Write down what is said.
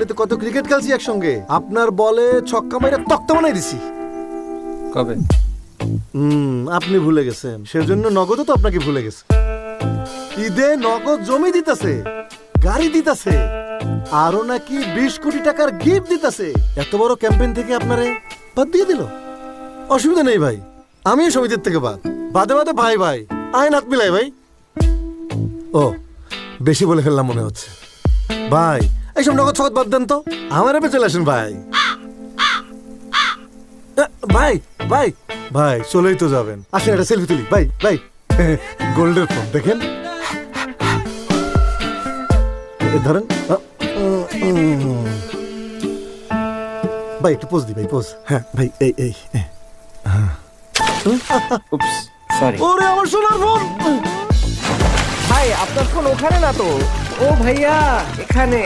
তো কত ক্রিকেট খেলছি একসঙ্গে। আপনার বলে ছক্কা মাইরা তক্তা বানাই দিছি। কবে? আপনি ভুলে গেছেন, সেজন্য নগদও তো আপনাকে ভুলে গেছে। ঈদে নগদ জমি দিতেছে, গাড়ি দিতেছে, আরো নাকি 20 কোটি টাকার গিফট দিতেছে। এত বড় ক্যাম্পেইন থেকে আপনারে বাদ দিয়ে দিল। অসুবিধা নেই ভাই, আমিও সমিতির থেকে বাদে বাদে ভাই ভাই আইন হাত মিলাই ভাই। ও বেশি বলে ফেললাম মনে হচ্ছে। ভাই এইসব নগদ ছগদ বাদ দেন তো, আমার এপে চলে আসেন ভাই। ভাই ভাই ভাই চলেই তো যাবেন, আসেন একটা সেলফি তুলি। ভাই ভাই গোল্ডের ফোন দেখেন, ধরেন ভাই একটু পোজ দি ভাই, পোজ। হ্যাঁ ভাই এই এই উপস, সরি। ওরে আমার সোনার ফোন। ভাই আপনার ফোন ওখানে না তো। ও ভাইয়া এখানে।